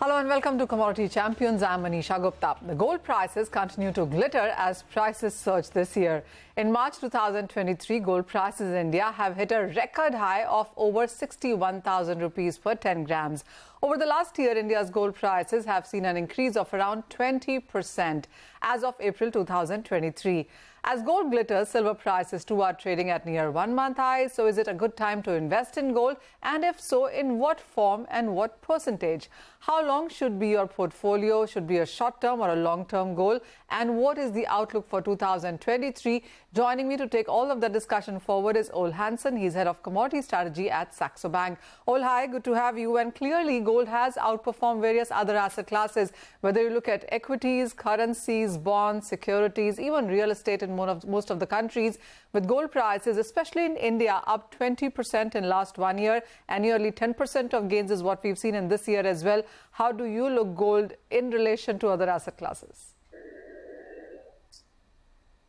Hello and welcome to Commodity Champions. I'm Manisha Gupta. The gold prices continue to glitter as prices surge this year. In March 2023, gold prices in India have hit a record high of over 61,000 rupees per 10 grams. Over the last year, India's gold prices have seen an increase of around 20% as of April 2023. As gold glitters, silver prices too are trading at near one-month highs. So is it a good time to invest in gold? And if so, in what form and what percentage? How long should be your portfolio? Should be a short-term or a long-term goal? And what is the outlook for 2023? Joining me to take all of the discussion forward is Ole Hansen. He's head of commodity strategy at Saxo Bank. Ole, hi, good to have you. And clearly, gold has outperformed various other asset classes, whether you look at equities, currencies, bonds, securities, even real estate in most of the countries, with gold prices, especially in India, up 20% in last 1 year, and nearly 10% of gains is what we've seen in this year as well. How do you look gold in relation to other asset classes?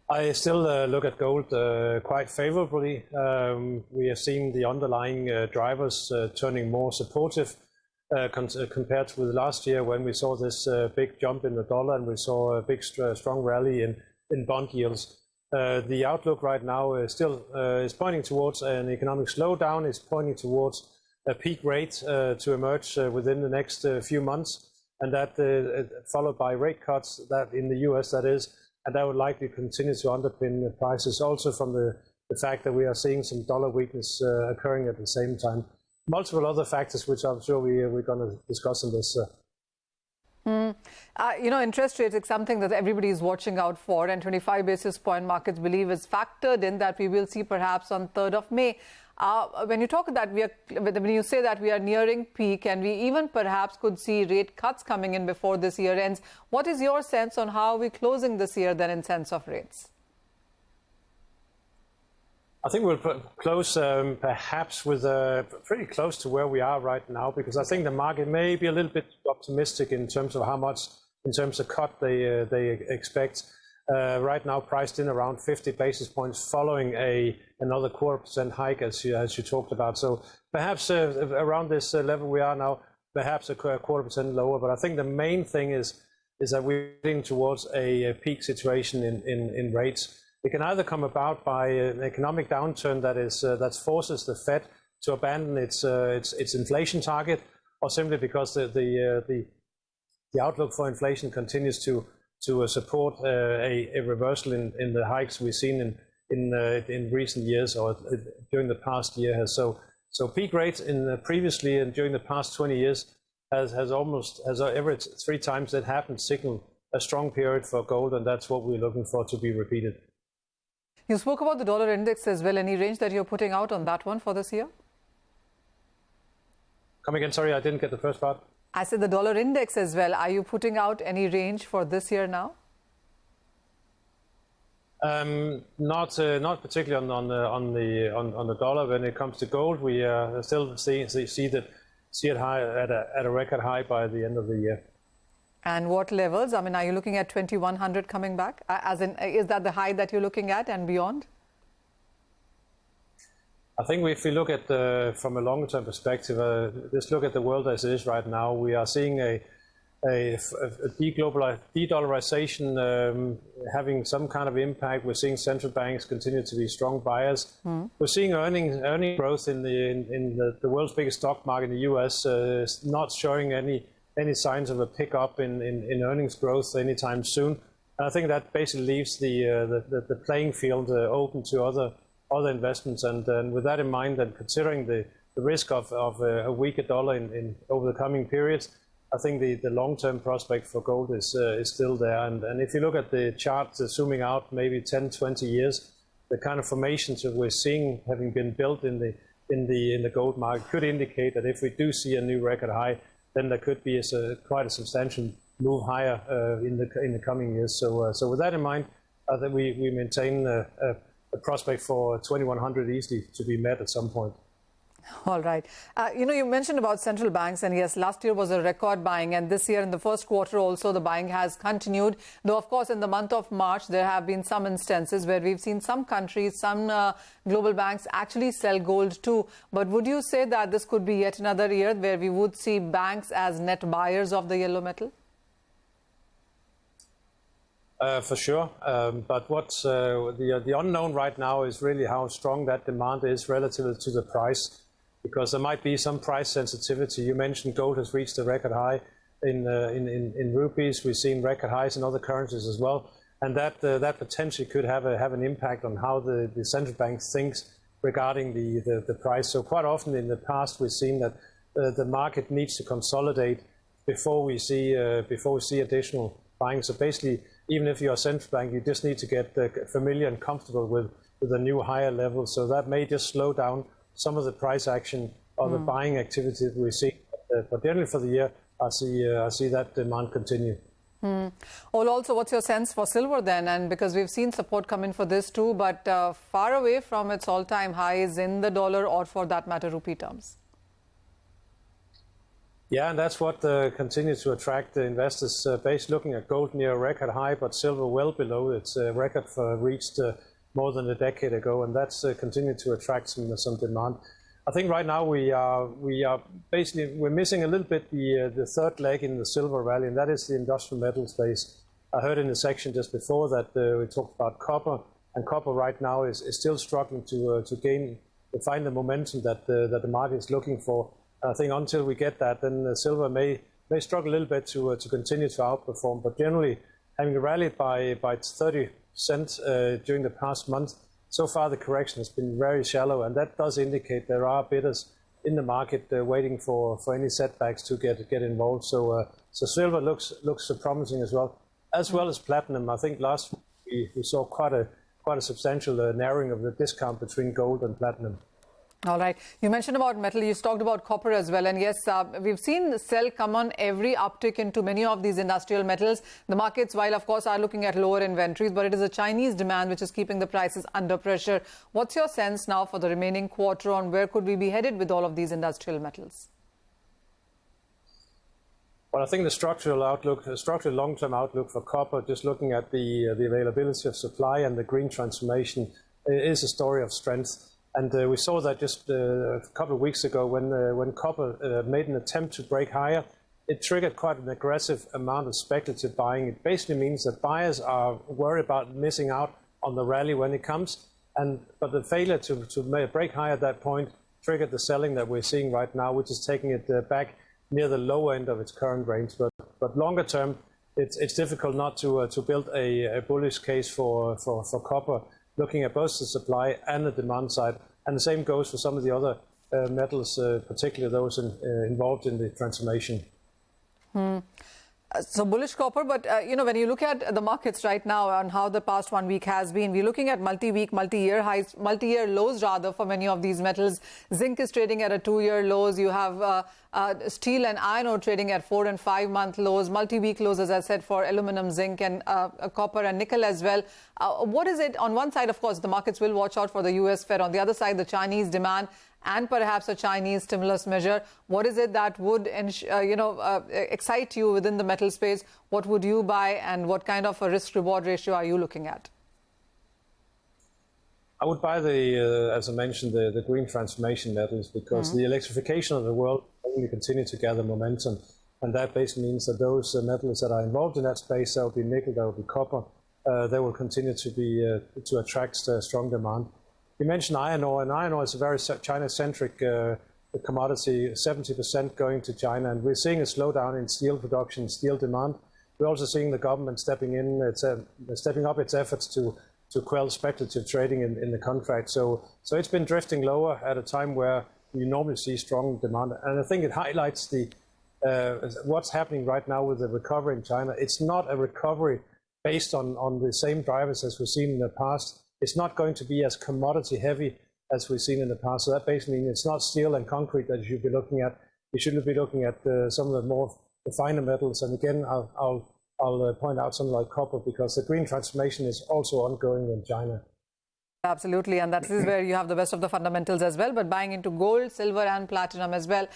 I still look at gold quite favorably. We are seeing the underlying drivers turning more supportive compared with last year, when we saw this big jump in the dollar and we saw a big strong rally in bond yields. The outlook right now is pointing towards an economic slowdown. It's pointing towards a peak rate to emerge within the next few months, and that followed by rate cuts that in the US, that is, and that would likely continue to underpin the prices, also from the fact that we are seeing some dollar weakness occurring at the same time. Multiple other factors, which I'm sure we're going to discuss in this. Interest rates is something that everybody is watching out for, and 25 basis point markets believe is factored in that we will see perhaps on 3rd of May. When you talk that when you say that we are nearing peak and we even perhaps could see rate cuts coming in before this year ends, what is your sense on how we're closing this year then in sense of rates? I think we'll close perhaps with pretty close to where we are right now, because I think the market may be a little bit optimistic in terms of how much, in terms of cut they expect. Right now priced in around 50 basis points following another 0.25% hike, as you talked about. So perhaps around this level we are now, perhaps a 0.25% lower. But I think the main thing is that we're heading towards a peak situation in rates. It can either come about by an economic downturn that forces the Fed to abandon its inflation target, or simply because the outlook for inflation continues to support a reversal in the hikes we've seen in recent years or during the past year. So peak rates previously and during the past 20 years has every 3 times that happened signaled a strong period for gold, and that's what we're looking for to be repeated. You spoke about the dollar index as well. Any range that you're putting out on that one for this year? Come again, sorry, I didn't get the first part. I said the dollar index as well. Are you putting out any range for this year now? Not particularly on the dollar. When it comes to gold, we still see it high at a record high by the end of the year. And what levels? I mean, are you looking at 2100 coming back? As in, is that the high that you're looking at and beyond? I think if we look at from a longer-term perspective, just look at the world as it is right now. We are seeing a de-dollarization having some kind of impact. We're seeing central banks continue to be strong buyers. We're seeing earning growth in the world's biggest stock market in the US, not showing any signs of a pickup in earnings growth anytime soon. And I think that basically leaves the playing field open to other investments. And with that in mind, and considering the risk of a weaker dollar over the coming periods, I think the long-term prospect for gold is still there. And if you look at the chart zooming out maybe 10, 20 years, the kind of formations that we're seeing having been built in the gold market could indicate that if we do see a new record high, then there could be quite a substantial move higher in the coming years. So with that in mind, I think we maintain a prospect for 2100 easily to be met at some point. All right. You mentioned about central banks, and yes, last year was a record buying, and this year in the first quarter also the buying has continued. Though, of course, in the month of March, there have been some instances where we've seen some countries, some global banks actually sell gold too. But would you say that this could be yet another year where we would see banks as net buyers of the yellow metal? For sure, but what's the unknown right now is really how strong that demand is relative to the price, because there might be some price sensitivity. You mentioned gold has reached a record high in rupees. We've seen record highs in other currencies as well, and that potentially could have an impact on how the central bank thinks regarding the price. So quite often in the past we've seen that the market needs to consolidate before we see additional buying. So basically, even if you're a central bank, you just need to get familiar and comfortable with a new higher level. So that may just slow down some of the price action or the buying activity that we see. But generally for the year, I see that demand continue. Well, also, what's your sense for silver then? And because we've seen support come in for this too, but far away from its all-time highs in the dollar or for that matter, rupee terms. Yeah, and that's what continues to attract the investors. Based looking at gold near a record high, but silver well below its record reached more than a decade ago, and that's continued to attract some demand. I think right now we're missing a little bit the third leg in the silver rally, and that is the industrial metal space. I heard in the section just before that we talked about copper, and copper right now is still struggling to find the momentum that the market is looking for. I think until we get that, then silver may struggle a little bit to continue to outperform. But generally, having rallied by 30% during the past month, so far the correction has been very shallow, and that does indicate there are bidders in the market waiting for any setbacks to get involved. So silver looks promising as well as platinum. I think last week we saw quite a substantial narrowing of the discount between gold and platinum. All right. You mentioned about metal. You talked about copper as well. And yes, we've seen sell come on every uptick into many of these industrial metals. The markets, while of course are looking at lower inventories, but it is a Chinese demand which is keeping the prices under pressure. What's your sense now for the remaining quarter on where could we be headed with all of these industrial metals? Well, I think the structural long-term outlook for copper, just looking at the availability of supply and the green transformation, is a story of strength. And we saw that just a couple of weeks ago when copper made an attempt to break higher. It triggered quite an aggressive amount of speculative buying. It basically means that buyers are worried about missing out on the rally when it comes. But the failure to break higher at that point triggered the selling that we're seeing right now, which is taking it back near the lower end of its current range. But longer term, it's difficult not to build a bullish case for copper, looking at both the supply and the demand side. And the same goes for some of the other metals, particularly those involved in the transformation. So bullish copper, but when you look at the markets right now and how the past 1 week has been, we're looking at multi-week, multi-year highs, multi-year lows rather for many of these metals. Zinc is trading at a 2-year lows. You have steel and iron ore trading at 4- and 5-month lows, multi-week lows, as I said, for aluminum, zinc, and copper and nickel as well. What is it? On one side, of course, the markets will watch out for the US Fed. On the other side, the Chinese demand and perhaps a Chinese stimulus measure. What is it that would excite you within the metal space? What would you buy, and what kind of a risk-reward ratio are you looking at? I would buy as I mentioned, the green transformation metals, because the electrification of the world will continue to gather momentum, and that basically means that those metals that are involved in that space, that will be nickel, that will be copper, they will continue to attract strong demand. You mentioned iron ore, and iron ore is a very China-centric commodity, 70% going to China, and we're seeing a slowdown in steel production, steel demand. We're also seeing the government stepping up its efforts to quell speculative trading in the contract. So it's been drifting lower at a time where you normally see strong demand, and I think it highlights what's happening right now with the recovery in China. It's not a recovery based on the same drivers as we've seen in the past. It's not going to be as commodity heavy as we've seen in the past. So that basically means it's not steel and concrete that you should be looking at. You should be looking at some of the more finer metals. And again, I'll point out something like copper, because the green transformation is also ongoing in China. Absolutely, and that is where you have the best of the fundamentals as well, but buying into gold, silver and platinum as well.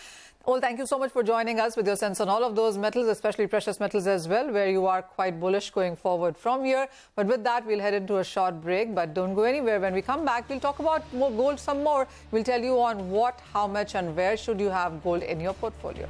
Ole, thank you so much for joining us with your sense on all of those metals, especially precious metals as well, where you are quite bullish going forward from here. But with that, we'll head into a short break, but don't go anywhere. When we come back, we'll talk about more gold some more. We'll tell you on what, how much and where should you have gold in your portfolio.